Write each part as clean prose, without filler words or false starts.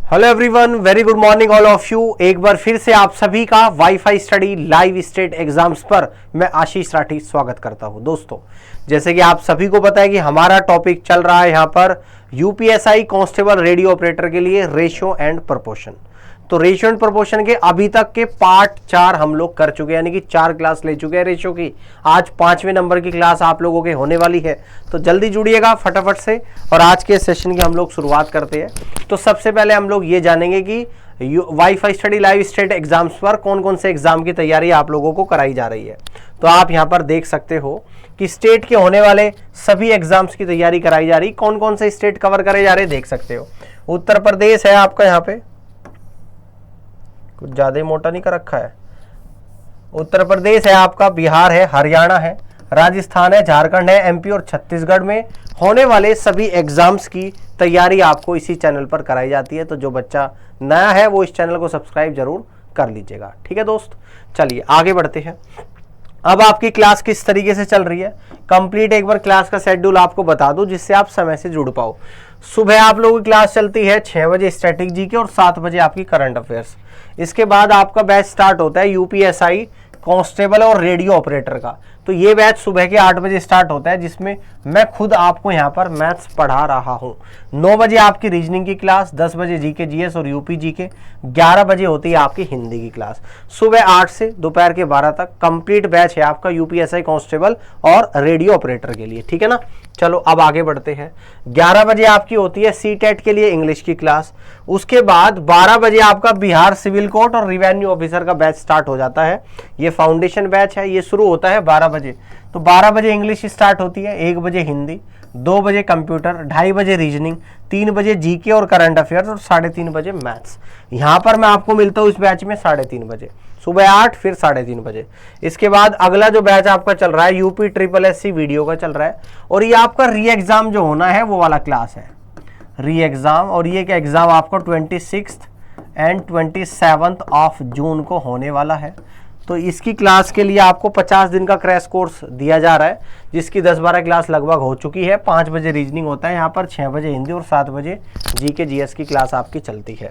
Hello everyone, very good morning all of you. एक बार फिर से आप सभी का wifi study live state exams पर मैं आशीष राठी स्वागत करता हूं। दोस्तों, जैसे कि आप सभी को पता है कि हमारा टॉपिक चल रहा है यहां पर यूपीएसआई कांस्टेबल रेडियो ऑपरेटर के लिए रेशियो एंड प्रोपोर्शन। तो रेशियो एंड प्रोपोर्शन के अभी तक के पार्ट 4 हम लोग कर चुके हैं, यानी कि 4 क्लास ले चुके हैं रेशियो की। आज 5वें नंबर की क्लास आप लोगों के होने वाली है, तो जल्दी जुड़िएगा फटाफट से और आज के सेशन की हम लोग शुरुआत करते हैं। तो सबसे पहले हम लोग ये जानेंगे कि wifi study live state exams पर कौन कौन से एग्जाम की तैयारी आप लोगों को कराई जा रही है। तो आप यहाँ पर देख सकते हो कि स्टेट के होने वाले सभी एग्जाम्स की तैयारी कराई जा रही। कौन कौन से स्टेट कवर करे जा रहे देख सकते हो। उत्तर प्रदेश है आपका, यहाँ पे कुछ ज्यादा ही मोटा नहीं कर रखा है। उत्तर प्रदेश है आपका, बिहार है, हरियाणा है, राजस्थान है, झारखंड है, एमपी और छत्तीसगढ़ में होने वाले सभी एग्जाम्स की तैयारी आपको इसी चैनल पर कराई जाती है। तो जो बच्चा नया है वो इस चैनल को सब्सक्राइब जरूर कर लीजिएगा। ठीक है दोस्त, चलिए आगे बढ़ते हैं। अब आपकी क्लास किस तरीके से चल रही है, कंप्लीट एक बार क्लास का शेड्यूल आपको बता दूं जिससे आप समय से जुड़ पाओ। सुबह आप लोगों की क्लास चलती है 6 बजे स्टैटिक जीके और 7 बजे आपकी करंट अफेयर्स। इसके बाद आपका बैच स्टार्ट होता है यूपीएसआई कांस्टेबल और रेडियो ऑपरेटर का। तो ये बैच सुबह के 8 बजे स्टार्ट होता है, जिसमें मैं खुद आपको यहाँ पर मैथ्स पढ़ा रहा हूँ। 9 बजे आपकी रीजनिंग की क्लास, 10 बजे जीके जीएस और यूपी जीके, 11 बजे होती है आपकी हिंदी की क्लास। सुबह 8 से दोपहर के 12 तक कंप्लीट बैच है आपका यूपीएसआई कांस्टेबल और रेडियो ऑपरेटर के लिए। ठीक है ना, चलो अब आगे बढ़ते हैं। 11 बजे आपकी होती है सीटेट के लिए इंग्लिश की क्लास। उसके बाद 12 बजे आपका बिहार सिविल कोर्ट और रिवेन्यू ऑफिसर का बैच स्टार्ट हो जाता है। ये फाउंडेशन बैच है, ये शुरू होता है 12 बजे। तो 12 बजे इंग्लिश स्टार्ट होती है, 1 बजे हिंदी, 2 बजे कंप्यूटर, 2:30 बजे रीजनिंग, 3 बजे जीके और करंट अफेयर्स और 3:30 बजे मैथ्स। यहाँ पर मैं आपको मिलता हूँ इस बैच में 3:30 बजे, सुबह 8 फिर 3:30 बजे। इसके बाद अगला जो बैच आपका चल रहा है यूपी ट्रिपल एससी वीडियो का चल रहा है, और ये आपका री एग्जाम जो होना है वो वाला क्लास है, री एग्जाम। और ये क्या एग्जाम आपको 26 एंड 27 ऑफ जून को होने वाला है। तो इसकी क्लास के लिए आपको 50 दिन का क्रैश कोर्स दिया जा रहा है, जिसकी 10-12 क्लास लगभग हो चुकी है। 5 बजे रीजनिंग होता है यहाँ पर, 6 बजे हिंदी और 7 बजे जीके जीएस की क्लास आपकी चलती है।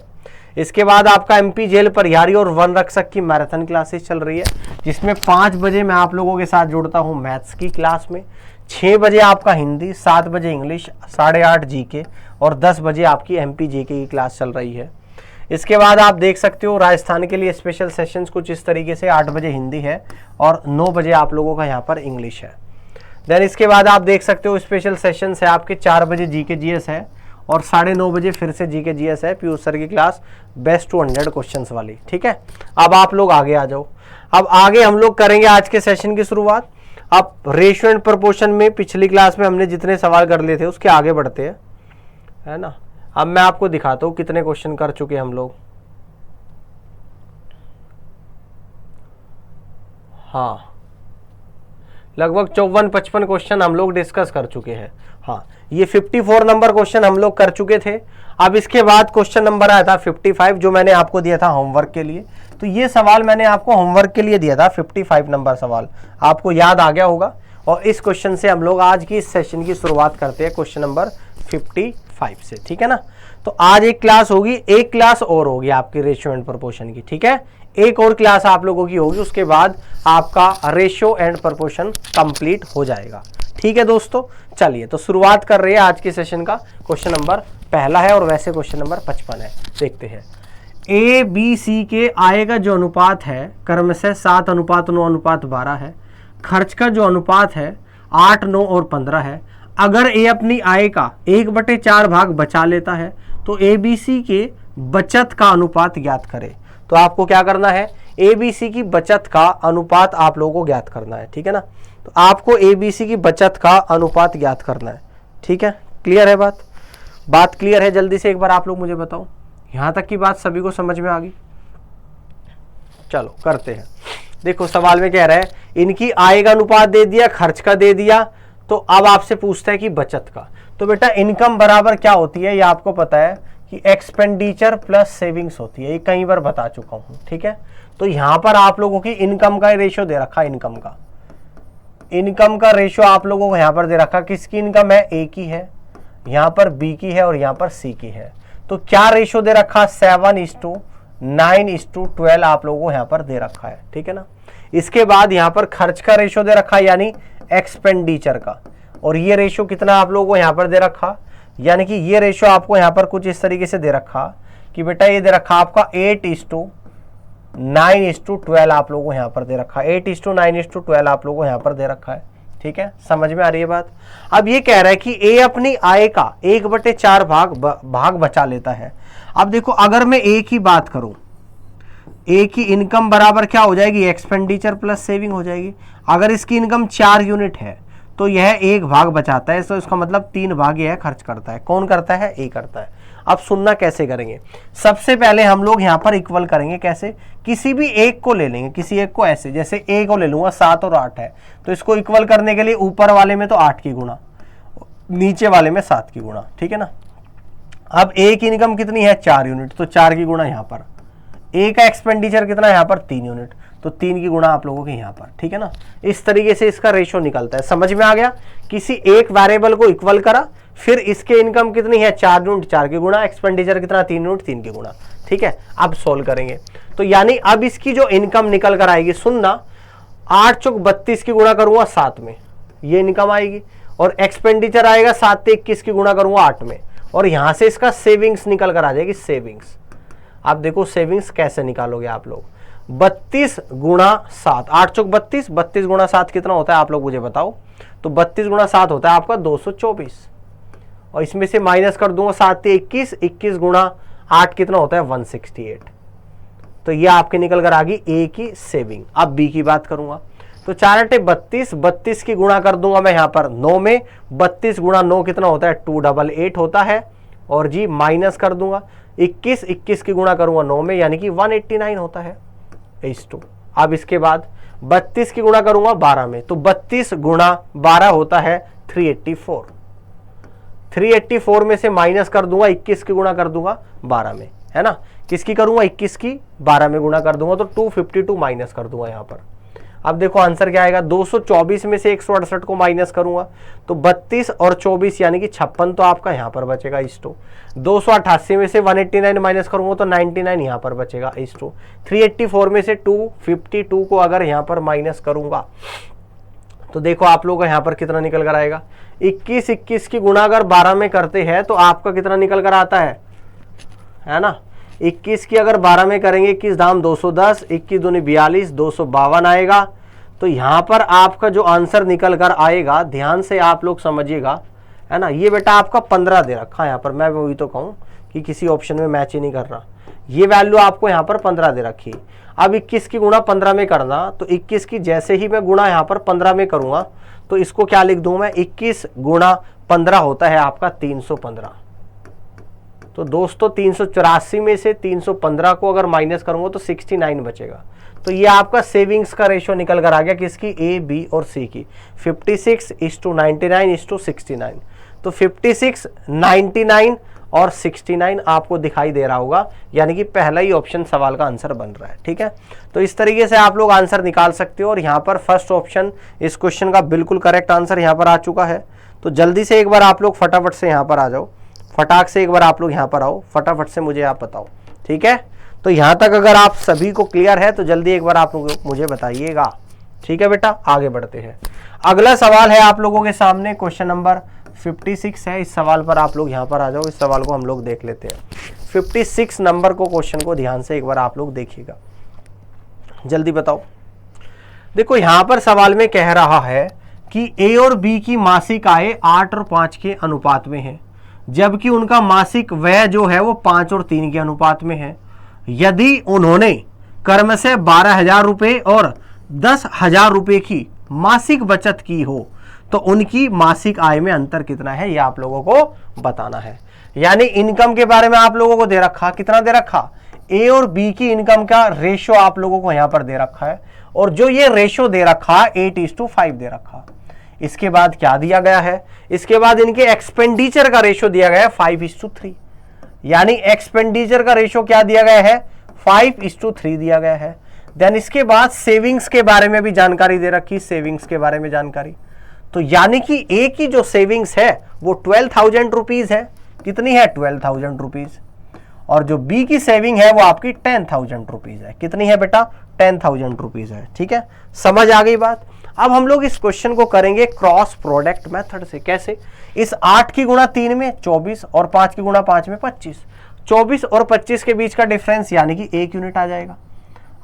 इसके बाद आपका एमपी जेल परिहारी और वन रक्षक की मैराथन क्लासेस चल रही है, जिसमें 5 बजे मैं आप लोगों के साथ जुड़ता हूँ मैथ्स की क्लास में, 6 बजे आपका हिंदी, 7 बजे इंग्लिश, 8:30 जीके और 10 बजे आपकी एमपी जेके की क्लास चल रही है। इसके बाद आप देख सकते हो राजस्थान के लिए स्पेशल सेशंस कुछ इस तरीके से, 8 बजे हिंदी है और 9 बजे आप लोगों का यहाँ पर इंग्लिश है। देन इसके बाद आप देख सकते हो स्पेशल सेशंस है आपके, 4 बजे जीके जीएस है और 9:30 बजे फिर से जीके जीएस है, पीयूष सर की क्लास बेस्ट टू 100 क्वेश्चंस वाली। ठीक है, अब आप लोग आगे आ जाओ। अब आगे हम लोग करेंगे आज के सेशन की शुरुआत। अब रेशियो एंड प्रोपोर्शन में पिछली क्लास में हमने जितने सवाल कर लिए थे उसके आगे बढ़ते हैं, है ना। अब मैं आपको दिखाता हूं कितने क्वेश्चन कर चुके हम लोग। हाँ, लगभग 54-55 क्वेश्चन हम लोग डिस्कस कर चुके हैं। हाँ, ये 54 नंबर क्वेश्चन हम लोग कर चुके थे। अब इसके बाद क्वेश्चन नंबर आया था 55, जो मैंने आपको दिया था होमवर्क के लिए। तो ये सवाल मैंने आपको होमवर्क के लिए दिया था, 55 नंबर सवाल आपको याद आ गया होगा। और इस क्वेश्चन से हम लोग आज की इस सेशन की शुरुआत करते हैं, क्वेश्चन नंबर 55 से। ठीक है ना, तो आज एक क्लास होगी, एक क्लास और होगी आपकी रेशियो एंड प्रोपोर्शन की। ठीक है, एक और क्लास आप लोगों की होगी, उसके बाद आपका रेशियो एंड प्रोपोर्शन कंप्लीट हो जाएगा। ठीक है दोस्तों, चलिए तो शुरुआत कर रहे हैं आज के सेशन का। क्वेश्चन नंबर पहला है और वैसे क्वेश्चन नंबर 55 है। देखते हैं, ए बी सी के आय का जो अनुपात है क्रमशः 7:9:12 है। खर्च का जो अनुपात है 8, 9 और 15 है। अगर ए अपनी आय का 1/4 भाग बचा लेता है तो एबीसी के बचत का अनुपात ज्ञात करें। तो आपको क्या करना है, एबीसी की बचत का अनुपात आप लोगों को ज्ञात करना है। ठीक है ना, तो आपको एबीसी की बचत का अनुपात ज्ञात करना है। ठीक है, क्लियर है बात क्लियर है। जल्दी से एक बार आप लोग मुझे बताओ, यहां तक की बात सभी को समझ में आ गई। चलो करते हैं। देखो सवाल में कह रहा है इनकी आय का अनुपात दे दिया, खर्च का दे दिया, तो अब आपसे पूछता है कि बचत का। तो बेटा इनकम बराबर क्या होती है, ये आपको पता है कि एक्सपेंडिचर प्लस सेविंग्स होती है, ये कई बार बता चुका हूं। ठीक है, तो यहां पर आप लोगों की इनकम का रेशियो दे रखा है, इनकम का रेशियो आप लोगों को यहां पर दे रखा। किसकी इनकम है, ए की है, यहां पर बी की है और यहां पर सी की है। तो क्या रेशो दे रखा, 7:9:12 आप लोगों को यहां पर दे रखा है, ठीक है ना। इसके बाद यहां पर खर्च का रेशो दे रखा है यानी एक्सपेंडिचर का, और ये रेशो कितना आप लोगों को यहां पर दे रखा, यानी कि ये रेशो आपको यहां पर कुछ इस तरीके से दे रखा कि बेटा ये दे रखा आपका 8:9:12 आप लोगों को यहां पर दे रखा है, 8:9:12 आप लोगों को यहां पर दे रखा है, ठीक है। समझ में आ रही है बात। अब ये कह रहा है कि ए अपनी आय का 1/4 भाग बचा लेता है। अब देखो अगर मैं ए की बात करूं, ए की इनकम बराबर क्या हो जाएगी, एक्सपेंडिचर प्लस सेविंग हो जाएगी। अगर इसकी इनकम 4 यूनिट है तो यह 1 भाग बचाता है, तो इसका मतलब 3 भाग यह खर्च करता है। कौन करता है, ए करता है। अब सुनना कैसे करेंगे, सबसे पहले हम लोग यहां पर इक्वल करेंगे। कैसे, किसी भी एक को ले लेंगे, किसी एक को ऐसे, जैसे ए को ले लूंगा, 7 और 8 है, तो इसको इक्वल करने के लिए ऊपर वाले में तो 8 की गुणा, नीचे वाले में 7 की गुणा, ठीक है ना। अब ए की इनकम कितनी है, 4 यूनिट, तो 4 की गुणा यहां पर। ए का एक्सपेंडिचर कितना है यहां पर, 3 यूनिट, तो 3 की गुणा आप लोगों के यहां पर, ठीक है ना। इस तरीके से इसका रेशो निकलता है। समझ में आ गया, किसी एक वेरिएबल को इक्वल करा, फिर इसके इनकम कितनी है, 4 यूनिट, 4 की गुणा, एक्सपेंडिचर कितना, 3 यूनिट, 3 की गुणा, ठीक है। अब सोल्व करेंगे तो यानी अब इसकी जो इनकम निकल कर आएगी, सुनना, 8 चौक 32 की गुणा करूंगा 7 में, ये इनकम आएगी, और एक्सपेंडिचर आएगा 7 से 21 की गुणा करूंगा 8 में, और यहां से इसका सेविंग्स निकल कर आ जाएगी, सेविंग्स। आप देखो सेविंग्स कैसे निकालोगे आप लोग, 32 गुणा 7, 8 चौक 32, 32 गुणा 7 कितना होता है आप लोग मुझे बताओ। तो 32 गुणा 7 होता है आपका 224, और इसमें से माइनस कर दूंगा 7 से 21, 21 गुणा 8 कितना होता है, 168। तो ये आपके निकल कर आ गई ए की सेविंग। अब बी की बात करूंगा, तो 4 × 32, 32 की गुणा कर दूंगा मैं यहां पर 9 में, 32 गुणा 9 कितना होता है, 288 होता है, और जी माइनस कर दूंगा 21, 21 की गुणा करूंगा 9 में, यानी कि 189 होता है, H2। अब इसके बाद 32 की गुणा करूंगा 12 में, तो 32 गुणा 12 होता है 384, 384 में से माइनस कर दूंगा 21 की गुणा कर दूंगा 12 में, है ना। किसकी करूंगा, 21 की 12 में गुणा कर दूंगा, तो 252 माइनस कर दूंगा यहां पर। अब देखो आंसर क्या आएगा, 224 में से 168 को माइनस करूंगा तो 32 और 24 यानी कि 56 तो आपका यहां पर बचेगा, H2। 288 में से 189 माइनस करूंगा तो 99 यहां पर बचेगा, H2। 384 में से 252 को अगर यहां पर माइनस करूंगा तो देखो आप लोग यहां पर कितना निकल कर आएगा, 21, 21 की गुणा अगर 12 में करते हैं तो आपका कितना निकल कर आता है ना। 21 की अगर 12 में करेंगे, 21 दाम 210, 21 दूनी 42, 252 आएगा। तो यहां पर आपका जो आंसर निकल कर आएगा, ध्यान से आप लोग समझिएगा, है ना। ये बेटा आपका 15 दे रखा है यहाँ पर, मैं वही तो कहूँ कि किसी ऑप्शन में मैच ही नहीं कर रहा। ये वैल्यू आपको यहाँ पर 15 दे रखी। अब 21 की गुणा 15 में करना, तो 21 की जैसे ही मैं गुणा यहाँ पर 15 में करूंगा तो इसको क्या लिख दूं मैं, 21 गुणा 15 होता है आपका 315। तो दोस्तों 384 में से 315 को अगर माइनस करूंगा तो 69 बचेगा। तो ये आपका सेविंग्स का रेशो निकल कर आ गया, किसकी, ए, बी और सी की, 56:99:69। तो 56, 99 और 69 आपको दिखाई दे रहा होगा, यानी कि पहला ही ऑप्शन सवाल का आंसर बन रहा है, ठीक है। तो इस तरीके से आप लोग आंसर निकाल सकते हो, और यहाँ पर फर्स्ट ऑप्शन इस क्वेश्चन का बिल्कुल करेक्ट आंसर यहाँ पर आ चुका है। तो जल्दी से एक बार आप लोग फटाफट से यहाँ पर आ जाओ, फटाक से एक बार आप लोग यहाँ पर आओ, फटाफट से मुझे आप बताओ, ठीक है। तो यहाँ तक अगर आप सभी को क्लियर है तो जल्दी एक बार आप लोग मुझे बताइएगा, ठीक है बेटा। आगे बढ़ते हैं, अगला सवाल है आप लोगों के सामने, क्वेश्चन नंबर 56 है। इस सवाल पर आप लोग यहाँ पर आ जाओ, इस सवाल को हम लोग देख लेते हैं। 56 नंबर को क्वेश्चन को ध्यान से एक बार आप लोग देखिएगा, जल्दी बताओ। देखो यहाँ पर सवाल में कह रहा है कि ए और बी की मासिक आय 8 और 5 के अनुपात में है, जबकि उनका मासिक व्यय जो है वो 5 और 3 के अनुपात में है। यदि उन्होंने कर्म से 12,000 रुपये और 10,000 रुपये की मासिक बचत की हो तो उनकी मासिक आय में अंतर कितना है, ये आप लोगों को बताना है। यानी इनकम के बारे में आप लोगों को दे रखा, कितना दे रखा, ए और बी की इनकम का रेशो आप लोगों को यहां पर दे रखा है, और जो ये रेशो दे रखा 8:5 दे रखा। इसके बाद क्या दिया गया है, इसके बाद इनके एक्सपेंडिचर का रेशो दिया गया है 5:3, यानी एक्सपेंडिचर का रेशो क्या दिया गया है, 5:3 दिया गया है। देन इसके बाद सेविंग्स के बारे में भी जानकारी दे रखी, सेविंग्स के बारे में जानकारी। तो यानी कि ए की जो सेविंग्स है वो 12,000 रुपीज है, कितनी है, 12,000 रुपीज, और जो बी की सेविंग है वो आपकी 10,000 रुपीज है। कितनी है बेटा? 10,000 रुपीज है। ठीक है, समझ आ गई बात। अब हम लोग इस क्वेश्चन को करेंगे क्रॉस प्रोडक्ट मेथड से। कैसे? इस 8 की गुणा 3 में 24 और 5 की गुणा 5 में 25। 24 और 25 के बीच का डिफरेंस यानी कि 1 यूनिट आ जाएगा।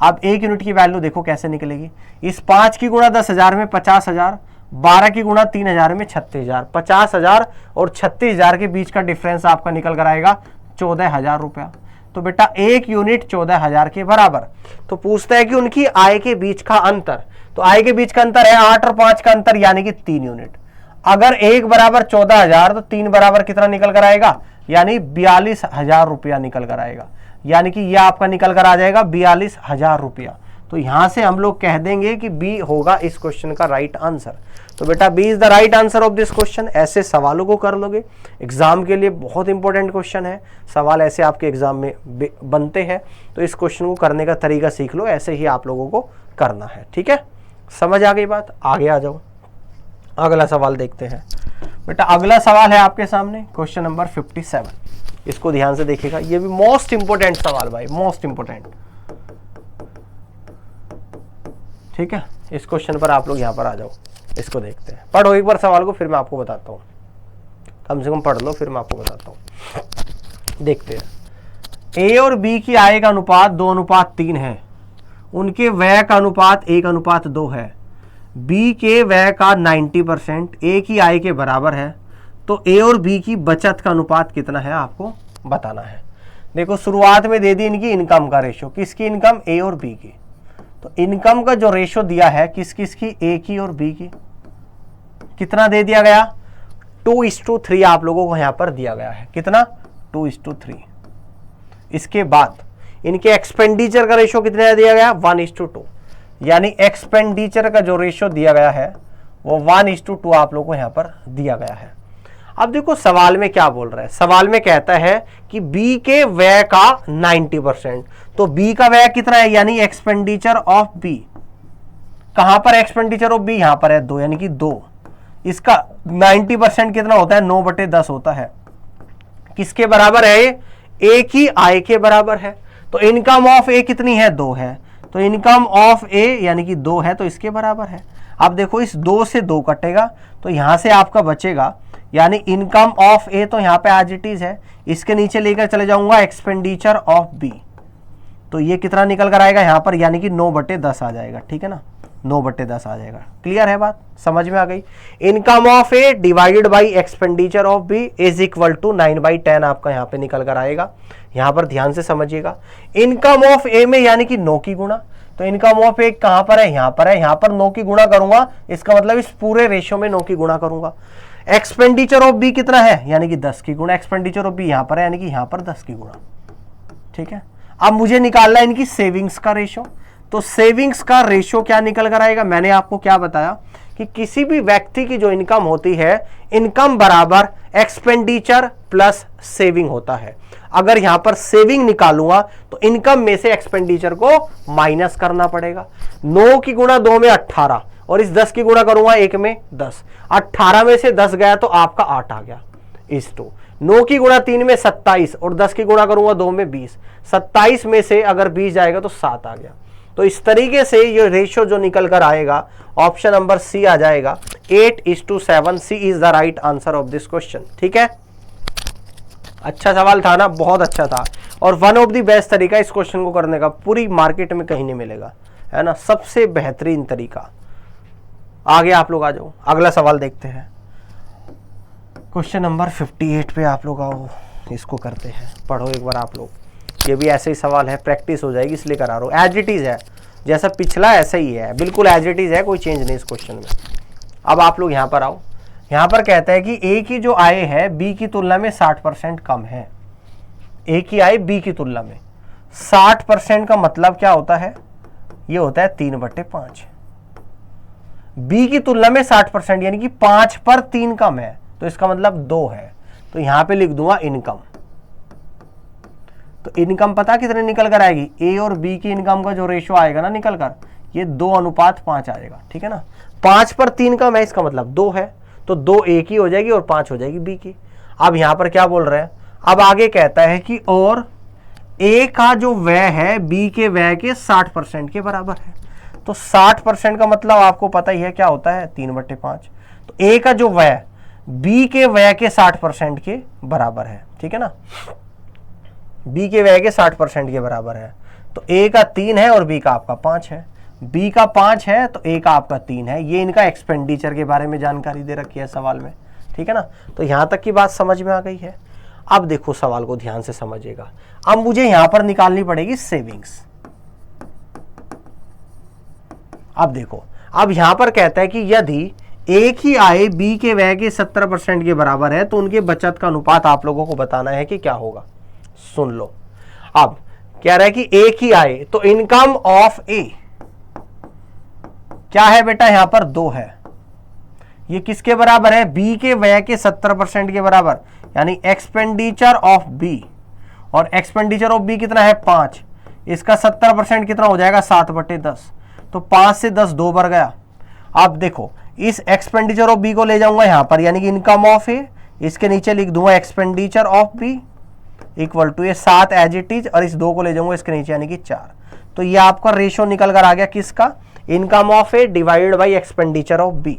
अब 1 यूनिट की वैल्यू देखो कैसे निकलेगी। इस 5 की गुणा 10,000 में 50,000, 12 की गुणा 3,000 में 36,000। 50,000 और 36,000 के बीच का डिफरेंस आपका निकल कर आएगा 14,000 रुपया। तो बेटा 1 यूनिट 14,000 के बराबर। तो पूछता है कि उनकी आय के बीच का अंतर। तो आय के बीच का अंतर है 8 और 5 का अंतर यानी कि 3 यूनिट। अगर 1 बराबर 14,000 तो 3 बराबर कितना निकल कर आएगा? यानी 42,000 रुपया निकल कर आएगा। यानी कि यह आपका निकल कर आ जाएगा 42,000 रुपया। तो यहां से हम लोग कह देंगे कि बी होगा इस क्वेश्चन का राइट आंसर। तो बेटा B is the right answer of this question. ऐसे सवालों को कर लोगे, एग्जाम के लिए बहुत इंपॉर्टेंट क्वेश्चन है। सवाल ऐसे आपके एग्जाम में बनते हैं, तो इस क्वेश्चन को करने का तरीका सीख लो, ऐसे ही आप लोगों को करना है। ठीक है, समझ आ गई बात? आगे आ जाओ, अगला सवाल देखते हैं। बेटा अगला सवाल है आपके सामने क्वेश्चन नंबर 57। इसको ध्यान से देखिएगा, ये भी मोस्ट इंपोर्टेंट सवाल भाई, मोस्ट इंपोर्टेंट। ठीक है, इस क्वेश्चन पर आप लोग यहां पर आ जाओ, इसको देखते हैं। पढ़ो एक बार सवाल को, फिर मैं आपको बताता हूं। कम से कम पढ़ लो, फिर मैं आपको बताता हूं। देखते हैं। ए और बी की आय का अनुपात 2:3 है। उनके व्यय का अनुपात 1:2 है। बी के व्यय का 90% ए की आय के बराबर है। तो ए और बी की बचत का अनुपात कितना है आपको बताना है। देखो शुरुआत में दे दी इनकी इनकम का रेशो। किसकी इनकम? ए और बी की। तो इनकम का जो रेशो दिया है किस किस की? ए की और बी की। कितना दे दिया गया? 2:3 आप लोगों को यहां पर दिया गया है। कितना? 2:3। इसके बाद इनके एक्सपेंडिचर का रेशो कितना दिया गया? 1:2। यानी एक्सपेंडिचर का जो रेशो दिया गया है वो 1:2 आप लोगों को यहां पर दिया गया है। अब देखो सवाल में क्या बोल रहा है। सवाल में कहता है कि बी के व्यय का 90%। तो बी का व्यय कितना है? यानी एक्सपेंडिचर ऑफ बी। कहां पर एक्सपेंडिचर ऑफ बी? यहां पर है 2, यानी कि 2। इसका 90% कितना होता है? 9/10 होता है। किसके बराबर है? ए की आय के बराबर है। तो इनकम ऑफ ए कितनी है? 2 है। तो इनकम ऑफ ए यानी कि 2 है, तो इसके बराबर है। अब देखो इस 2 से 2 कटेगा, तो यहां से आपका बचेगा, यानी इनकम ऑफ ए तो यहां पे एज इट इज है। इसके नीचे लेकर चले जाऊंगा एक्सपेंडिचर ऑफ बी। तो ये कितना निकल कर आएगा यहां पर? यानी कि 9/10 आ जाएगा। ठीक है ना, 9/10 आ जाएगा। क्लियर है बात? समझ में आ गई? Income of A divided by expenditure of B is equal to 9/10 आपका यहां पे निकल कर आएगा। यहां पर ध्यान से समझिएगा। इनकम ऑफ ए में यानी कि 9 की गुणा। तो इनकम ऑफ ए कहां पर है? यहां पर है। यहां पर 9 की गुणा करूंगा, इसका मतलब इस पूरे रेशियो में 9 की गुणा करूंगा। एक्सपेंडिचर ऑफ बी कितना है? यानी कि 10 की गुणा। एक्सपेंडिचर ऑफ बी यहां पर है, यानी कि यहां पर 10 की गुणा। ठीक है, अब मुझे निकालना है इनकी सेविंग्स का रेशो। तो सेविंग्स का रेशो क्या निकल कर आएगा? मैंने आपको क्या बताया कि किसी भी व्यक्ति की जो इनकम होती है, इनकम बराबर एक्सपेंडिचर प्लस सेविंग होता है। अगर यहां पर सेविंग निकालूंगा तो इनकम में से एक्सपेंडिचर को माइनस करना पड़ेगा। 9 की गुणा 2 में 18 और इस 10 की गुणा करूंगा 1 में 10। 18 में से 10 गया तो आपका 8 आ गया। इस 9 की गुणा 3 में 27 और 10 की गुणा करूंगा 2 में 20। 27 में से अगर 20 जाएगा तो 7 आ गया। तो इस तरीके से ये रेशियो जो निकल कर आएगा, ऑप्शन नंबर सी आ जाएगा 8:7। C is the right answer of this question. ठीक है, अच्छा सवाल था ना, बहुत अच्छा था और वन ऑफ द बेस्ट तरीका इस क्वेश्चन को करने का, पूरी मार्केट में कहीं नहीं मिलेगा, है ना, सबसे बेहतरीन तरीका। आगे आप लोग आ जाओ, अगला सवाल देखते हैं। क्वेश्चन नंबर 58 पे आप लोग आओ, इसको करते हैं। पढ़ो एक बार आप लोग, ये भी ऐसे ही सवाल है, प्रैक्टिस हो जाएगी इसलिए करा रहा हूँ। एज इट इज है, जैसा पिछला ऐसा ही है, बिल्कुल एज इट इज है, कोई चेंज नहीं इस क्वेश्चन में। अब आप लोग यहाँ पर आओ। यहाँ पर कहता है कि ए की जो आय है बी की तुलना में 60% कम है। ए की आय बी की तुलना में 60% का मतलब क्या होता है? ये होता है 3/5। बी की तुलना में 60% यानी कि 5 पर 3 कम है, तो इसका मतलब 2 है। तो यहां पे लिख दूंगा इनकम। तो इनकम पता कितने निकल कर आएगी? ए और बी की इनकम का जो रेशियो आएगा ना निकल कर, ये 2:5 आएगा। ठीक है ना, 5 पर 3 कम है, इसका मतलब 2 है। तो 2 ए की हो जाएगी और 5 हो जाएगी बी की। अब यहां पर क्या बोल रहे हैं? अब आगे कहता है कि और ए का जो व्यय है बी के व्यय के 60% के बराबर है। तो 60% का मतलब आपको पता ही है क्या होता है, 3/5। तो ए का जो व्यय बी के व्यय के 60% के बराबर है, ठीक है ना, बी के व्यय के 60% के बराबर है। तो ए का 3 है और बी का आपका 5 है, बी का 5 है तो ए का आपका 3 है। ये इनका एक्सपेंडिचर के बारे में जानकारी दे रखी है सवाल में, ठीक है ना। तो यहां तक की बात समझ में आ गई है। अब देखो सवाल को ध्यान से समझिएगा। अब मुझे यहां पर निकालनी पड़ेगी सेविंग्स। अब देखो, अब यहां पर कहता है कि यदि एक ही आय बी के व्यय के 70% के बराबर है तो उनके बचत का अनुपात आप लोगों को बताना है कि क्या होगा। सुन लो, अब कह रहा है कि एक ही आय, तो इनकम ऑफ ए क्या है बेटा, यहां पर 2 है। ये किसके बराबर है, बी के व्यय के 70% के बराबर, यानी एक्सपेंडिचर ऑफ बी। और एक्सपेंडिचर ऑफ बी कितना है, 5। इसका 70% कितना हो जाएगा, 7/10। तो 5 से 10 2 बार गया। अब देखो, इस एक्सपेंडिचर ऑफ बी को ले जाऊंगा यहां पर, यानी कि इनकम ऑफ ए, इसके नीचे लिख दूंगा expenditure of B equal to ये 7 एज इट इज, और इस 2 को ले जाऊंगा इसके नीचे यानी कि 4। तो ये आपका रेशियो निकल कर आ गया किसका, income of A divided by expenditure of B.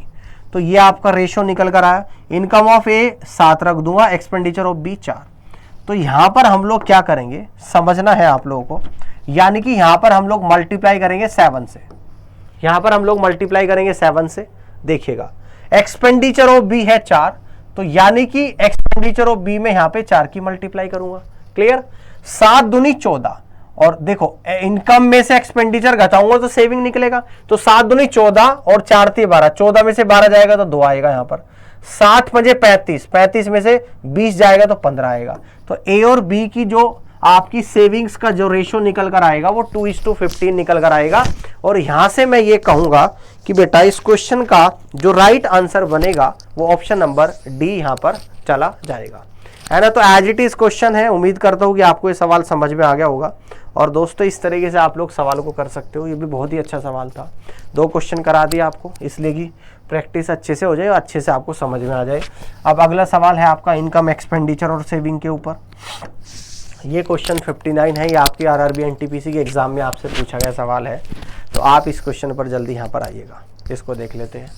तो ये आपका रेशियो निकल कर आया, इनकम ऑफ ए 7 रख दूंगा, एक्सपेंडिचर ऑफ बी 4। तो यहां पर हम लोग क्या करेंगे, समझना है आप लोगों को, यानी कि यहां पर हम लोग मल्टीप्लाई करेंगे 7 से। यहां पर हम लोग मल्टीप्लाई करेंगे 7 से। देखिएगा, एक्सपेंडिचर ऑफ बी है 4, तो यानी कि एक्सपेंडिचर ऑफ बी में यहां पे 4 की मल्टीप्लाई करूंगा। क्लियर, 7 दूनी 14, और देखो इनकम में से एक्सपेंडिचर घटाऊंगा तो सेविंग निकलेगा। तो 7 दूनी 14 और 4 × 12, 14 में से 12 जाएगा तो 2 आएगा यहां पर। 7 × 5 35, 35 में से 20 जाएगा तो 15 आएगा। तो ए और बी की जो आपकी सेविंग्स का जो रेशियो निकल कर आएगा वो 2:15 निकल कर आएगा। और यहां से मैं ये कहूंगा कि बेटा इस क्वेश्चन का जो राइट आंसर बनेगा वो ऑप्शन नंबर डी यहां पर चला जाएगा, है ना। तो एज इट इज क्वेश्चन है। उम्मीद करता हूं कि आपको ये सवाल समझ में आ गया होगा। और दोस्तों इस तरीके से आप लोग सवाल को कर सकते हो। ये भी बहुत ही अच्छा सवाल था, 2 क्वेश्चन करा दिया आपको, इसलिए कि प्रैक्टिस अच्छे से हो जाए और अच्छे से आपको समझ में आ जाए। अब अगला सवाल है आपका इनकम, एक्सपेंडिचर और सेविंग के ऊपर। ये क्वेश्चन 59 है, ये आपके आरआरबी एनटीपीसी के एग्जाम में आपसे पूछा गया सवाल है। तो आप इस क्वेश्चन पर जल्दी यहाँ पर आइएगा, इसको देख लेते हैं।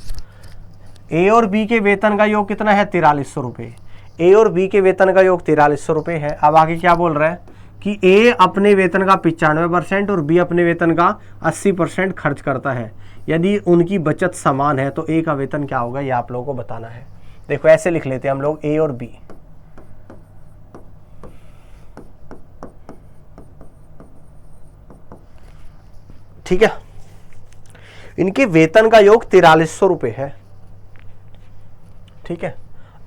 ए और बी के वेतन का योग कितना है, 4300 रुपये। ए और बी के वेतन का योग 4300 रुपये है। अब आगे क्या बोल रहा है कि ए अपने वेतन का 95% और बी अपने वेतन का 80% खर्च करता है। यदि उनकी बचत समान है तो ए का वेतन क्या होगा, ये आप लोगों को बताना है। देखो ऐसे लिख लेते हैं हम लोग, ए और बी, ठीक है। इनके वेतन का योग 4300 रुपये है, ठीक है।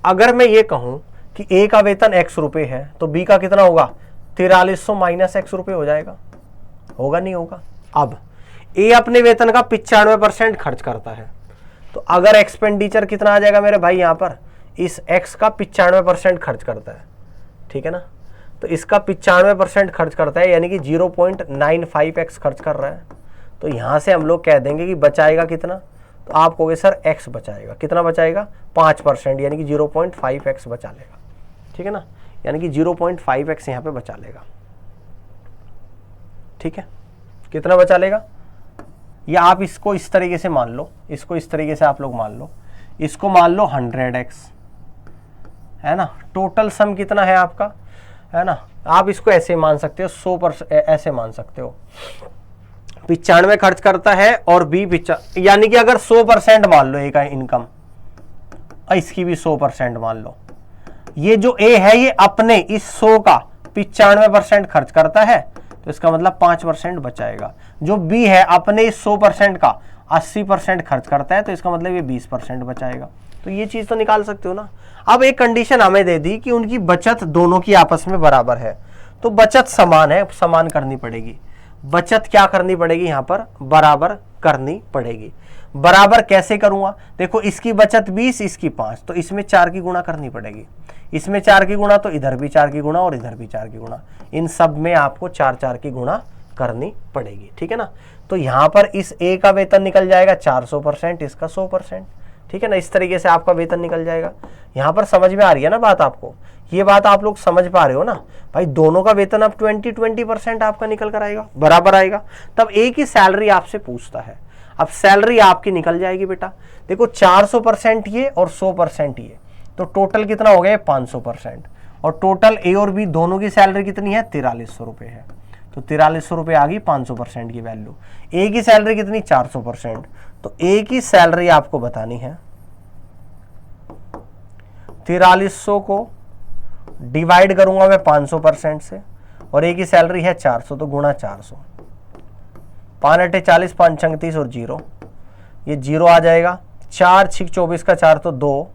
अगर मैं ये कहूं कि ए का वेतन x रुपये है तो बी का कितना होगा, 4300 माइनस x रुपये हो जाएगा, होगा नहीं होगा। अब ए अपने वेतन का 95% खर्च करता है, तो अगर एक्सपेंडिचर कितना आ जाएगा मेरे भाई, यहां पर इस x का 95% खर्च करता है, ठीक है ना। तो इसका 95% खर्च करता है, यानी कि 0.95x खर्च कर रहा है। तो यहां से हम लोग कह देंगे कि बचाएगा कितना, तो आप कहोगे सर x बचाएगा, कितना बचाएगा, 5%, यानी कि 0.5x बचा लेगा, ठीक है ना। यानी कि 0.5x यहाँ पे बचा लेगा, ठीक है। कितना बचा लेगा, या आप इसको इस तरीके से मान लो, इसको इस तरीके से आप लोग मान लो, इसको मान लो 100x, है ना। टोटल सम कितना है आपका, है ना। आप इसको ऐसे मान सकते हो, 100%, ऐसे मान सकते हो। 95 खर्च करता है और बी यानी कि अगर 100% मान लो ए का इनकम, इसकी भी 100% मान लो। ये जो ए है ये अपने इस 100 का 95% खर्च करता है, तो इसका मतलब 5% बचाएगा। जो बी है अपने इस 100% का 80% खर्च करता है, तो इसका मतलब ये 20% बचाएगा। तो ये चीज तो निकाल सकते हो ना। अब एक कंडीशन हमें दे दी कि उनकी बचत दोनों की आपस में बराबर है, तो बचत समान है, समान करनी पड़ेगी। बचत क्या करनी पड़ेगी, यहां पर बराबर करनी पड़ेगी। बराबर कैसे करूंगा, देखो इसकी बचत 20, इसकी 5, तो इसमें 4 की गुणा करनी पड़ेगी। इसमें 4 की गुणा, तो इधर भी 4 की गुणा और इधर भी 4 की गुणा, इन सब में आपको 4 की गुणा करनी पड़ेगी, ठीक है ना। तो यहां पर इस ए का वेतन निकल जाएगा 400%, इसका 100%, ठीक है ना। इस तरीके से आपका वेतन निकल जाएगा। यहां पर समझ में आ रही है ना बात आपको, ये बात आप लोग समझ पा रहे हो ना भाई, दोनों का वेतन अब 20% आपका निकल कर आएगा, बराबर आएगा। तब एक ही सैलरी आपसे पूछता है, अब सैलरी आपकी निकल जाएगी बेटा। देखो 400% ये और 100% ये, तो टोटल कितना हो गया 500%। और टोटल ए और बी दोनों की सैलरी कितनी है 4300 रुपये है, तो 4300 रुपये आ गई 500% की वैल्यू। ए की सैलरी कितनी 400%, तो ए की सैलरी आपको बतानी है 4300 को डिवाइड करूंगा मैं 500% से, और ए की सैलरी है 400 तो गुणा 400, 5 अट्ठे 40, 5 छंग 30 और 0, ये 0 आ जाएगा। 4 6 24 का 4 तो 2,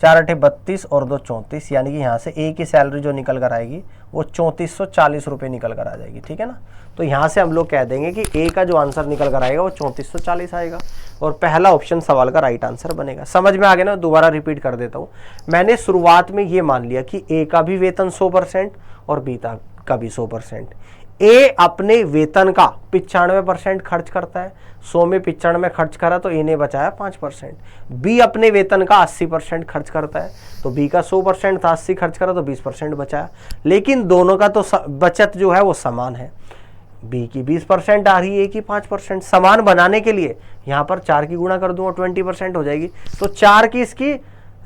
4 अट्ठे 32 और 2 34, यानी कि यहाँ से ए की सैलरी जो निकल कर आएगी वो 3440 रुपये निकल कर आ जाएगी, ठीक है ना। तो यहाँ से हम लोग कह देंगे कि ए का जो आंसर निकल कर आएगा वो 3440 आएगा, और पहला ऑप्शन सवाल का राइट आंसर बनेगा। समझ में आ गया ना, दोबारा रिपीट कर देता हूँ। मैंने शुरुआत में ये मान लिया कि ए का भी वेतन 100% और बी का भी 100%। ए अपने वेतन का 95% खर्च करता है, 100 में 95 खर्च करा तो ए ने बचाया 5%। बी अपने वेतन का 80% खर्च करता है, तो बी का 100% था, 80 खर्च करा तो 20% बचाया। लेकिन दोनों का तो बचत जो है वो समान है, बी की 20% आ रही है, ए की 5%। समान बनाने के लिए यहाँ पर 4 की गुणा कर दूंगा, 20% हो जाएगी। तो 4 की इसकी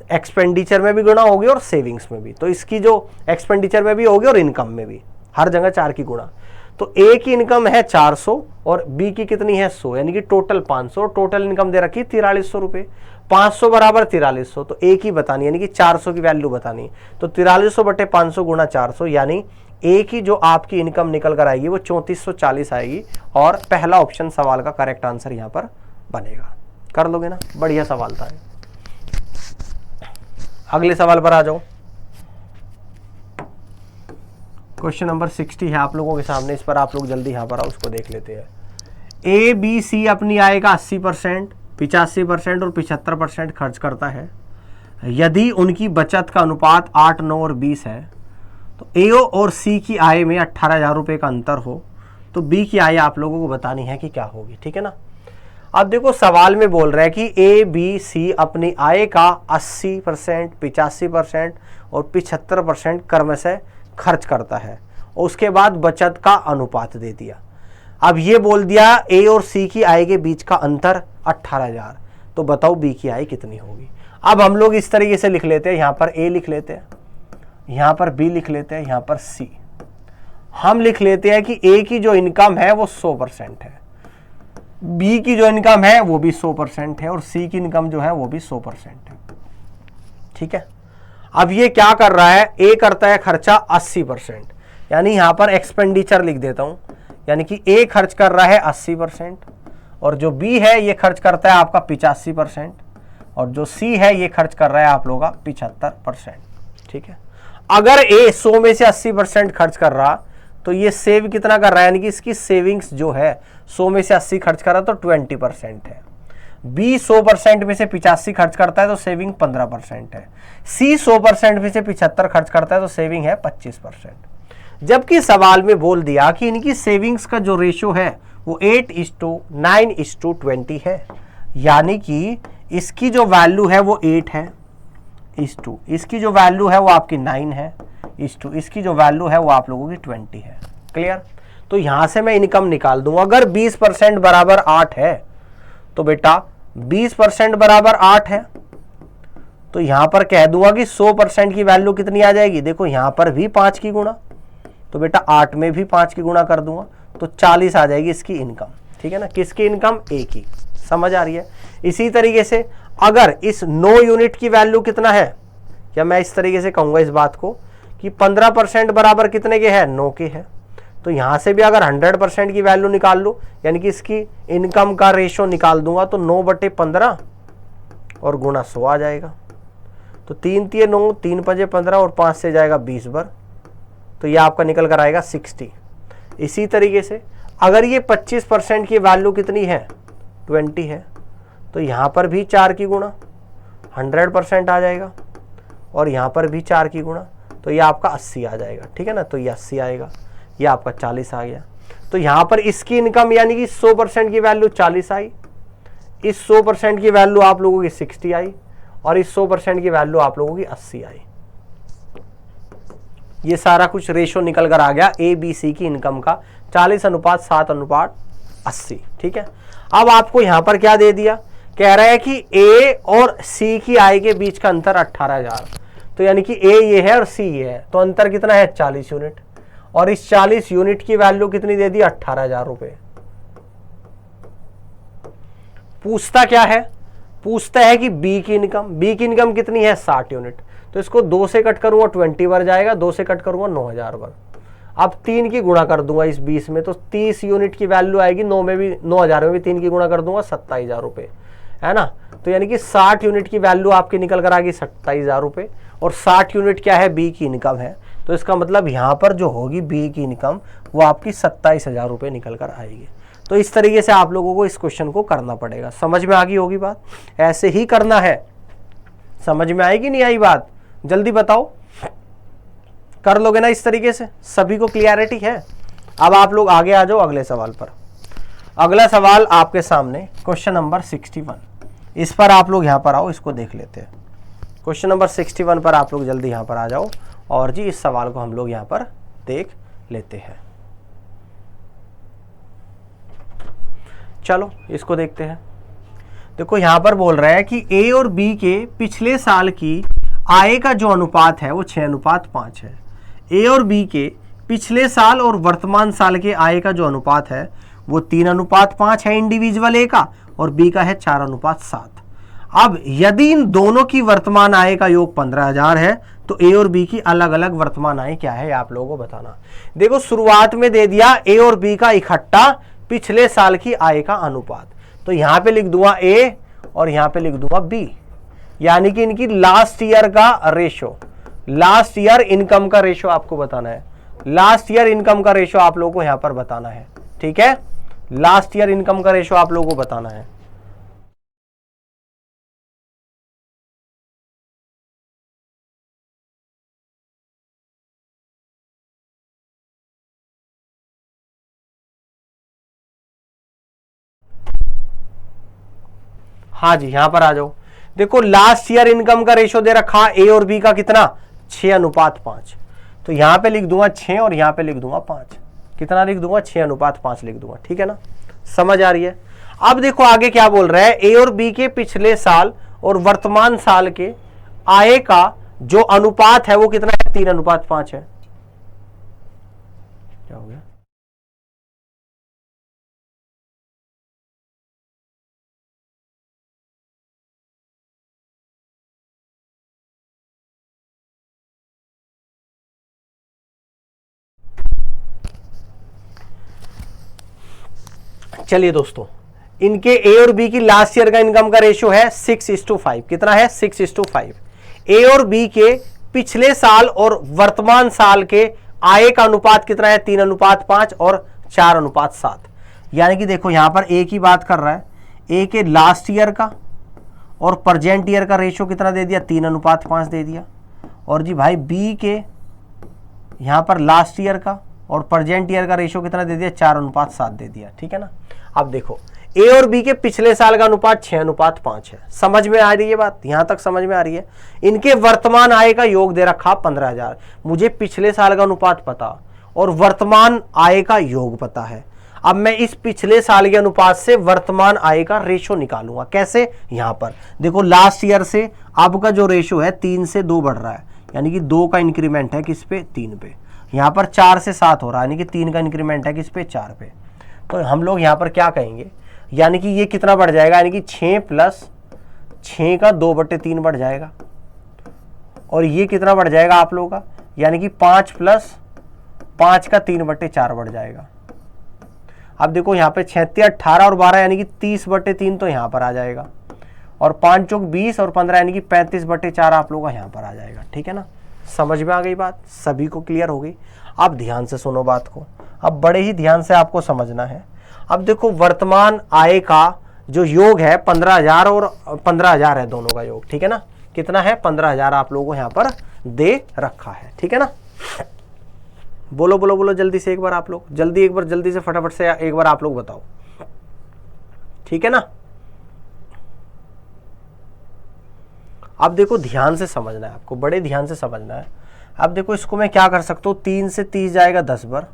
एक्सपेंडिचर में भी गुणा होगी और सेविंग्स में भी, तो इसकी जो एक्सपेंडिचर में भी होगी और इनकम में भी, हर जगह 4 की गुणा। तो ए की इनकम है 400 और बी की कितनी है 100, यानी कि टोटल 500, और टोटल इनकम दे रखी 4300 रुपये। 500 बराबर 4300, तो ए की बतानी यानी कि 400 की वैल्यू बतानी, तो 4300 बटे 500 गुणा 400, यानी ए की जो आपकी इनकम निकल कर आएगी वो 3440 आएगी, और पहला ऑप्शन सवाल का करेक्ट आंसर यहाँ पर बनेगा। कर लोगे ना, बढ़िया सवाल था। अगले सवाल पर आ जाओ। क्वेश्चन नंबर 60 है आप लोगों के सामने, इस पर आप लोग जल्दी यहाँ पर आओ, उसको देख लेते हैं। ए बी सी अपनी आय का 80%, 85% और 75% खर्च करता है। यदि उनकी बचत का अनुपात 8, 9 और 20 है, तो ए और सी की आय में 18,000 रुपये का अंतर हो, तो बी की आय आप लोगों को बतानी है कि क्या होगी, ठीक है ना। अब देखो सवाल में बोल रहा है कि ए बी सी अपनी आय का 80%, 85% और 75% क्रमशः खर्च करता है, और उसके बाद बचत का अनुपात दे दिया। अब ये बोल दिया ए और सी की आय के बीच का अंतर 18,000, तो बताओ बी की आय कितनी होगी। अब हम लोग इस तरीके से लिख लेते हैं, यहाँ पर ए लिख लेते हैं, यहाँ पर बी लिख लेते हैं, यहाँ पर सी। हम लिख लेते हैं कि ए की जो इनकम है वो 100% है, बी की जो इनकम है वो भी 100% है, और सी की इनकम जो है वो भी 100% है, ठीक है। अब ये क्या कर रहा है, ए करता है खर्चा 80%, यानी यहां पर एक्सपेंडिचर लिख देता हूं, यानी कि ए खर्च कर रहा है 80%, और जो बी है ये खर्च करता है आपका 85%, और जो सी है ये खर्च कर रहा है आप लोगों का 75%, ठीक है। अगर ए 100 में से 80% खर्च कर रहा, तो ये सेव कितना कर रहा है, यानी कि इसकी सेविंग्स जो है 100 में से 80 खर्च कर रहा तो 20% है। बी 100% में से 85 खर्च करता है तो सेविंग 15% है। सी 100% में से 75 खर्च करता है तो सेविंग है 25%। जबकि सवाल में बोल दिया कि इनकी सेविंग्स का जो रेशो है वो 8:9:20 है, यानी कि इसकी जो वैल्यू है वो 8 है, इसकी जो वैल्यू है वो आपकी 9 है, इसकी जो वैल्यू है वो आप लोगों की 20 है। क्लियर। तो यहां से मैं इनकम निकाल दूंगा। अगर 20% बराबर 8 है तो बेटा 20% बराबर 8 है, तो यहां पर कह दूंगा कि 100% की वैल्यू कितनी आ जाएगी। देखो यहां पर भी 5 की गुणा, तो बेटा 8 में भी 5 की गुणा कर दूंगा तो 40 आ जाएगी इसकी इनकम, ठीक है ना। किसकी इनकम, ए की। समझ आ रही है। इसी तरीके से अगर इस 9 यूनिट की वैल्यू कितना है, या मैं इस तरीके से कहूंगा इस बात को कि 15% बराबर कितने के है, 9 के है, तो यहां से भी अगर 100% की वैल्यू निकाल लूं, यानी कि इसकी इनकम का रेशो निकाल दूंगा तो 9/15 और गुणा 100 आ जाएगा। तो 3 × 9, 3 × 5 15 और 5 से जाएगा 20 बार, तो ये आपका निकल कर आएगा 60। इसी तरीके से अगर ये 25% की वैल्यू कितनी है, 20 है, तो यहां पर भी 4 की गुणा 100% आ जाएगा, और यहां पर भी 4 की गुणा, तो ये आपका 80 आ जाएगा, ठीक है ना। तो ये 80 आएगा, ये आपका 40 आ गया। तो यहां पर इसकी इनकम यानी कि 100% की वैल्यू 40 आई, इस 100% की वैल्यू आप लोगों की 60 आई, और इस 100% की वैल्यू आप लोगों की 80 आई। ये सारा कुछ रेशो निकल कर आ गया ए बी सी की इनकम का 40:7:80। ठीक है, अब आपको यहां पर क्या दे दिया, कह रहा है कि ए और सी की आय के बीच का अंतर 18,000। तो यानी कि ए ये है और सी ये है, तो अंतर कितना है 40 यूनिट, और इस 40 यूनिट की वैल्यू कितनी दे दी 18,000 रुपए। पूछता क्या है, पूछता है कि बी की इनकम कितनी है 60 यूनिट। तो इसको 2 से कट करूंगा 20 बार जाएगा, 2 से कट करूंगा 9,000 बार। अब 3 की गुणा कर दूंगा इस 20 में, तो 30 यूनिट की वैल्यू आएगी, 9 में भी 9,000 में भी 3 की गुणा कर दूंगा 27,000 रुपए, है ना। तो यानी कि 60 यूनिट की वैल्यू आपकी निकल कर आ गई 27,000 रुपए, और 60 यूनिट क्या है, बी की इनकम है। तो इसका मतलब यहां पर जो होगी बी की इनकम वो आपकी 27,000 रुपए निकल कर आएगी। तो इस तरीके से आप लोगों को इस क्वेश्चन को करना पड़ेगा। समझ में आ गई होगी बात, ऐसे ही करना है। समझ में आएगी नहीं आई बात, जल्दी बताओ, कर लोगे ना इस तरीके से, सभी को क्लियरिटी है। अब आप लोग आगे आ जाओ अगले सवाल पर। अगला सवाल आपके सामने क्वेश्चन नंबर 61, इस पर आप लोग यहां पर आओ, इसको देख लेते हैं। क्वेश्चन नंबर 61 पर आप लोग जल्दी यहां पर आ जाओ, और जी इस सवाल को हम लोग यहां पर देख लेते हैं। चलो इसको देखते हैं। देखो यहां पर बोल रहा है कि ए और बी के पिछले साल की आय का जो अनुपात है वो 6:5 है। ए और बी के पिछले साल और वर्तमान साल के आय का जो अनुपात है वो 3:5 है इंडिविजुअल ए का, और बी का है 4:7। अब यदि इन दोनों की वर्तमान आय का योग 15,000 है, तो ए और बी की अलग अलग वर्तमान आय क्या है आप लोगों को बताना। देखो शुरुआत में दे दिया ए और बी का इकट्ठा पिछले साल की आय का अनुपात, तो यहां पे लिख दूंगा ए और यहां पे लिख दूंगा बी, यानी कि इनकी लास्ट ईयर का रेशो, लास्ट ईयर इनकम का रेशो आपको बताना है। लास्ट ईयर इनकम का रेशो आप लोगों को यहां पर बताना है। ठीक है, लास्ट ईयर इनकम का रेशो आप लोगों को बताना है। हाँ जी, यहां पर आ जाओ। देखो लास्ट ईयर इनकम का रेशो दे रखा ए और बी का कितना 6:5, तो यहां पे लिख दूंगा 6 और यहां पे लिख दूंगा 5। कितना लिख दूंगा 6:5 लिख दूंगा। ठीक है ना, समझ आ रही है। अब देखो आगे क्या बोल रहा है, ए और बी के पिछले साल और वर्तमान साल के आय का जो अनुपात है वो कितना है 3:5 है। क्या हो गया, चलिए दोस्तों, इनके ए और बी की लास्ट ईयर का इनकम का रेशियो है 6:5। कितना है 6:5। ए और बी के पिछले साल और वर्तमान साल के आय का अनुपात कितना है 3:5 और 4:7। यानी कि देखो यहां पर ए की बात कर रहा है, ए के लास्ट ईयर का और प्रेजेंट ईयर का रेशियो कितना दे दिया 3:5 दे दिया, और जी भाई बी के यहां पर लास्ट ईयर का और प्रेजेंट ईयर का रेशियो कितना दे दिया 4:7 दे दिया। ठीक है ना। अब देखो ए और बी के पिछले साल का अनुपात 6:5 है। समझ में आ रही है बात, यहां तक समझ में आ रही है। इनके वर्तमान आय का योग दे रखा 15,000। मुझे पिछले साल का अनुपात पता और वर्तमान आय का योग पता है। अब मैं इस पिछले साल के अनुपात से वर्तमान आय का रेशो निकालूंगा। कैसे, यहां पर देखो लास्ट ईयर से अब का जो रेशो है 3 से 2 बढ़ रहा है, यानी कि 2 का इंक्रीमेंट है किस पे 3 पे। यहां पर 4 से 7 हो रहा है, यानी कि 3 का इंक्रीमेंट है किस पे 4 पे। तो हम लोग यहां पर क्या कहेंगे, यानी कि ये कितना बढ़ जाएगा, यानी कि 6 + 6 का 2/3 बढ़ जाएगा, और ये कितना बढ़ जाएगा आप लोगों का, यानी कि 5 + 5 का 3/4 बढ़ जाएगा। अब देखो यहाँ पे 36, 18 और 12 यानी कि 30/3 तो यहाँ पर आ जाएगा, और 5 चौक 20 और 15 यानी कि 35/4 आप लोगों का यहाँ पर आ जाएगा। ठीक है ना, समझ में आ गई बात, सभी को क्लियर हो गई। अब ध्यान से सुनो बात को, अब बड़े ही ध्यान से आपको समझना है। अब देखो वर्तमान आय का जो योग है 15,000 और 15,000 है, दोनों का योग। ठीक है ना, कितना है 15,000 आप लोगों को यहाँ पर दे रखा है। ठीक है ना, बोलो बोलो बोलो जल्दी से एक बार आप लोग, जल्दी एक बार, जल्दी से फटाफट से एक बार आप लोग बताओ। ठीक है ना, अब देखो ध्यान से समझना है आपको, बड़े ध्यान से समझना है। अब देखो इसको मैं क्या कर सकता हूँ, 3 से 30 जाएगा 10 बार,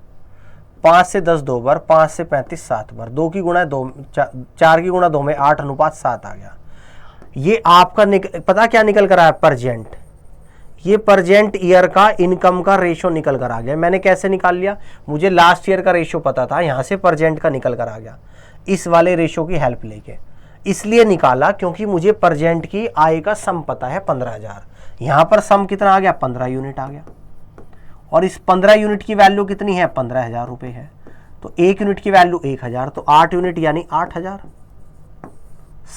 5 से 10 2 बार, 5 से 35 7 बार, 2 की गुणा 2, 4 की गुणा 2 में 8:7 आ गया। ये आपका पता क्या निकल कर आया, परजेंट। ये परजेंट ईयर का इनकम का रेशो निकल कर आ गया। मैंने कैसे निकाल लिया, मुझे लास्ट ईयर का रेशो पता था, यहां से परजेंट का निकल कर आ गया इस वाले रेशो की हेल्प लेके। इसलिए निकाला क्योंकि मुझे परजेंट की आय का सम पता है 15,000। यहां पर सम कितना आ गया, 15 यूनिट आ गया, और इस 15 यूनिट की वैल्यू कितनी है, 15,000 रुपए है। तो 1 यूनिट की वैल्यू 1000, तो 8 यूनिट यानी 8000,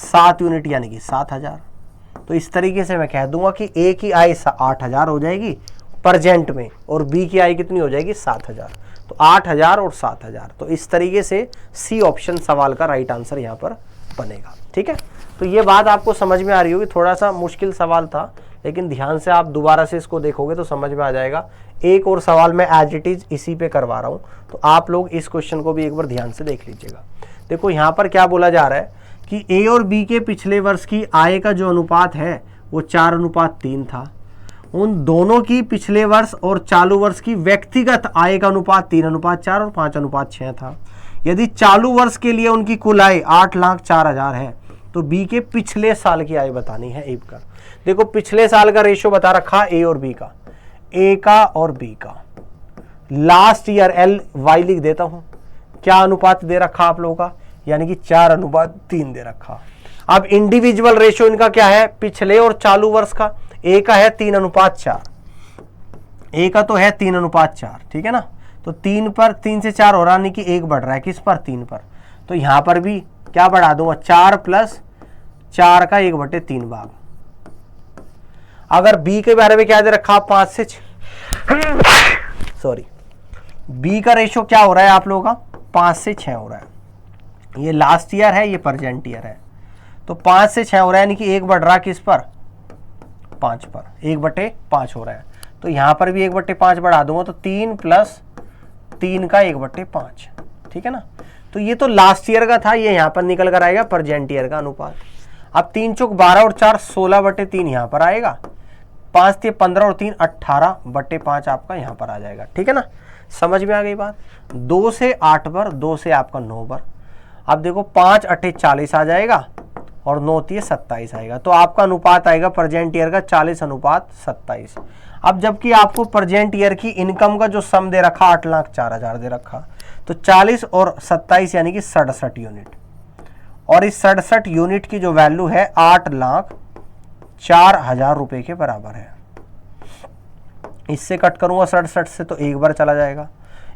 7 यूनिट यानी कि 7000। तो इस तरीके से मैं कह दूंगा कि ए की आय 8000 हो जाएगी परजेंट में, और बी की आय कितनी हो जाएगी, 7000। तो 8000 और 7000। तो इस तरीके से सी ऑप्शन सवाल का राइट आंसर यहां पर बनेगा। ठीक है, तो ये बात आपको समझ में आ रही होगी। थोड़ा सा मुश्किल सवाल था, लेकिन ध्यान से आप दोबारा से इसको देखोगे तो समझ में आ जाएगा। एक और सवाल मैं एज इट इज इसी पे करवा रहा हूं, तो आप लोग इस क्वेश्चन को भी एक बार ध्यान से देख लीजिएगा। देखो यहां पर क्या बोला जा रहा है कि ए और बी के पिछले वर्ष की आय का जो अनुपात है वो 4:3 था। उन दोनों की पिछले वर्ष और चालू वर्ष की व्यक्तिगत आय का अनुपात 3:4 और 5:6 था। यदि चालू वर्ष के लिए उनकी कुल आय 8,04,000 है, तो बी के पिछले साल की आय बतानी है ए का। देखो पिछले साल का रेशियो बता रखा ए और बी का, ए का और बी का। लास्ट ईयर एल वाई लिख देता हूं, क्या अनुपात दे रखा आप लोगों का, यानी कि 4:3 दे रखा। अब इंडिविजुअल रेशियो इनका क्या है, पिछले और चालू वर्ष का। ए का है 3:4, ए का तो है 3:4, ठीक है ना। तो 3 पर 3 से 4 हो रहा, यानी कि 1 बढ़ रहा है किस पर, 3 पर। तो यहां पर भी क्या बढ़ा दूंगा, 4 + 4 का 1/3 भाग। अगर बी के बारे में क्या दे रखा, 5 से 6 सॉरी, बी का रेशियो क्या हो रहा है आप लोगों का, 5 से 6 हो रहा है। ये लास्ट ईयर है, ये प्रेजेंट ईयर है। तो 5 से 6 हो रहा है, यानी कि 1 बढ़ रहा किस पर, 5 पर, 1/5 हो रहा है। तो यहां पर भी 1/5 बढ़ा दूंगा, तो 3 + 3 का 1/5, ठीक है ना। तो ये तो लास्ट ईयर का था, ये यहां पर निकल कर आएगा प्रेजेंट ईयर का अनुपात। अब 3 चौक 12 और 4 16/3 यहां पर आएगा, 5 × 15 और 3 18/5 आपका यहां पर आ जाएगा, ठीक है ना। समझ में आ गई बात। 2 से 8 पर, 2 से आपका 9 पर। अब देखो 5 × 8 = 40 आ जाएगा, और 9 × 3 = 27 आएगा। तो आपका अनुपात आएगा प्रेजेंट ईयर का 40:27। अब जबकि आपको प्रेजेंट ईयर की इनकम का जो सम दे रखा 8,04,000 दे रखा, तो 40 और 27 यानी कि 67 यूनिट, और इस 67 यूनिट की जो वैल्यू है 8,04,000 रुपए के बराबर है। इससे कट करूंगा 67 से, तो एक बार चला जाएगा,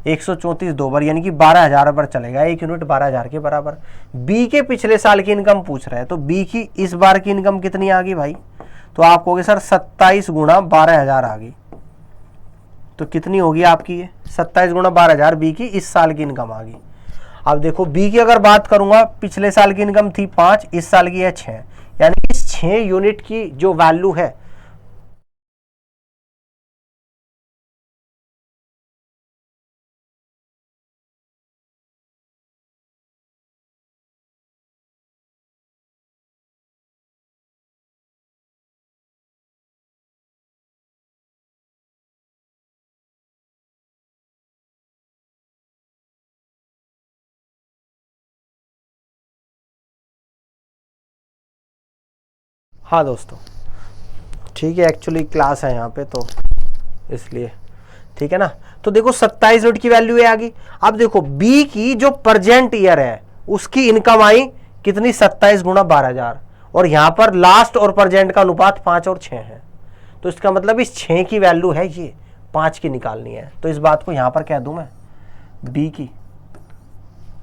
134 2 बार, यानी कि 12,000 पर चलेगा। 1 यूनिट 12,000 के बराबर। बी के पिछले साल की इनकम पूछ रहा है, तो बी की इस बार की इनकम कितनी आ गई भाई, तो आप कहोगे सर 27 × 12,000 आ गई। तो कितनी होगी आपकी ये, 27 × 12,000 बी की इस साल की इनकम आ गई। अब देखो बी की अगर बात करूंगा, पिछले साल की इनकम थी 5, इस साल की है 6, यानी इस 6 यूनिट की जो वैल्यू है, हाँ दोस्तों ठीक है, एक्चुअली क्लास है यहाँ पे तो इसलिए, ठीक है ना। तो देखो 27 यूनिट की वैल्यू है आ गई। अब देखो बी की जो प्रेजेंट ईयर है उसकी इनकम आई कितनी, 27 × 12,000, और यहां पर लास्ट और प्रेजेंट का अनुपात 5 और 6 है। तो इसका मतलब इस 6 की वैल्यू है ये 5 की निकालनी है। तो इस बात को यहां पर कह दूं मैं, बी की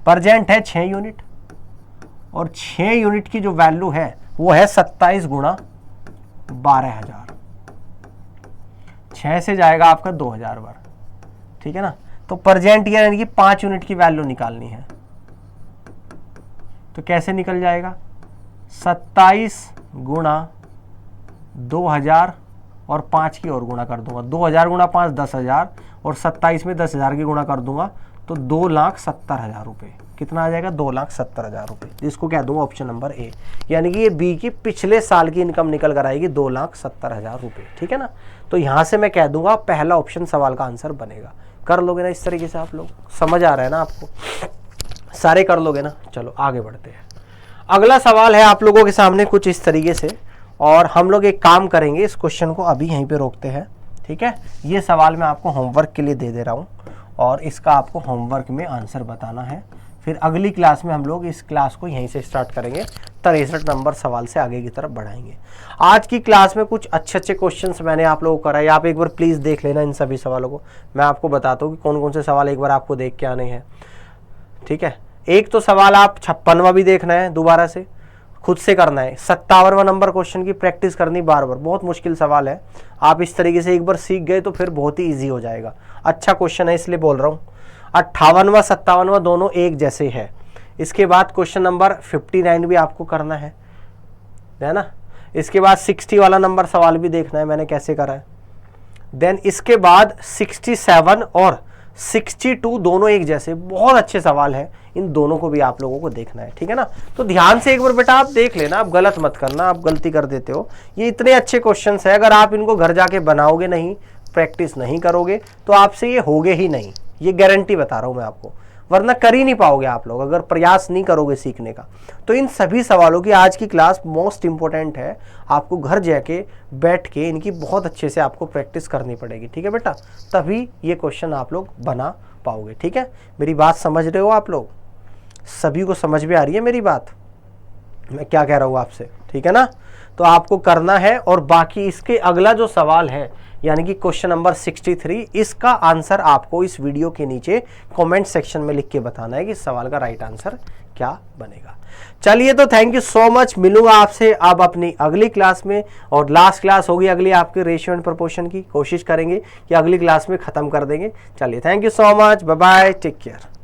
प्रेजेंट है 6 यूनिट, और 6 यूनिट की जो वैल्यू है वो है 27 × 12,000। 6 से जाएगा आपका 2,000 बार, ठीक है ना। तो प्रेजेंट ईयर यानी कि 5 यूनिट की वैल्यू निकालनी है, तो कैसे निकल जाएगा, 27 × 2,000 और 5 की और गुणा कर दूंगा, 2,000 × 5 10,000, और 27 में 10,000 की गुणा कर दूंगा तो 2,70,000 रुपये। कितना आ जाएगा? 2,70,000 रुपये, जिसको कह दूंगा ऑप्शन नंबर ए। यानी कि ये बी की पिछले साल की इनकम निकल कर आएगी 2,70,000 रुपये। ठीक है ना, तो यहाँ से मैं कह दूंगा पहला ऑप्शन सवाल का आंसर बनेगा। कर लोगे ना इस तरीके से? आप लोग समझ आ रहा है ना आपको? सारे कर लोगे ना? चलो आगे बढ़ते हैं। अगला सवाल है आप लोगों के सामने कुछ इस तरीके से, और हम लोग एक काम करेंगे, इस क्वेश्चन को अभी यहीं पे रोकते हैं। ठीक है, ये सवाल मैं आपको होमवर्क के लिए दे रहा हूँ और इसका आपको होमवर्क में आंसर बताना है। फिर अगली क्लास में हम लोग इस क्लास को यहीं से स्टार्ट करेंगे, 63 नंबर सवाल से आगे की तरफ बढ़ाएंगे। आज की क्लास में कुछ अच्छे क्वेश्चंस मैंने आप लोगों को कराए, आप एक बार प्लीज़ देख लेना इन सभी सवालों को। मैं आपको बताता हूँ कि कौन कौन से सवाल एक बार आपको देख के आने हैं। ठीक है, एक तो सवाल आप 56वां भी देखना है, दोबारा से खुद से करना है। 57वां नंबर क्वेश्चन की प्रैक्टिस करनी बार बार, बहुत मुश्किल सवाल है। आप इस तरीके से एक बार सीख गए तो फिर बहुत ही ईजी हो जाएगा। अच्छा क्वेश्चन है इसलिए बोल रहा हूँ। 58वां 57वां दोनों एक जैसे है। इसके बाद क्वेश्चन नंबर 59 भी आपको करना है ना। इसके बाद 60 वाला नंबर सवाल भी देखना है मैंने कैसे करा है। देन इसके बाद 67 और 62 दोनों एक जैसे, बहुत अच्छे सवाल है, इन दोनों को भी आप लोगों को देखना है। ठीक है ना, तो ध्यान से एक बार बेटा आप देख लेना, आप गलत मत करना, आप गलती कर देते हो। ये इतने अच्छे क्वेश्चंस है, अगर आप इनको घर जाके बनाओगे नहीं, प्रैक्टिस नहीं करोगे तो आपसे ये होगे ही नहीं, ये गारंटी बता रहा हूं मैं आपको, वरना कर ही नहीं पाओगे आप लोग अगर प्रयास नहीं करोगे सीखने का। तो इन सभी सवालों की आज की क्लास मोस्ट इंपॉर्टेंट है, आपको घर जाके बैठ के इनकी बहुत अच्छे से आपको प्रैक्टिस करनी पड़ेगी। ठीक है बेटा, तभी ये क्वेश्चन आप लोग बना पाओगे। ठीक है, मेरी बात समझ रहे हो आप लोग? सभी को समझ में आ रही है मेरी बात, मैं क्या कह रहा हूँ आपसे? ठीक है ना, तो आपको करना है। और बाकी इसके अगला जो सवाल है यानी कि क्वेश्चन नंबर 63, इसका आंसर आपको इस वीडियो के नीचे कमेंट सेक्शन में लिख के बताना है कि इस सवाल का राइट आंसर क्या बनेगा। चलिए, तो थैंक यू सो मच, मिलूंगा आपसे अब अपनी अगली क्लास में, और लास्ट क्लास होगी अगली आपके रेशियो एंड प्रोपोर्शन की। कोशिश करेंगे कि अगली क्लास में खत्म कर देंगे। चलिए, thank you so much, bye bye, take care.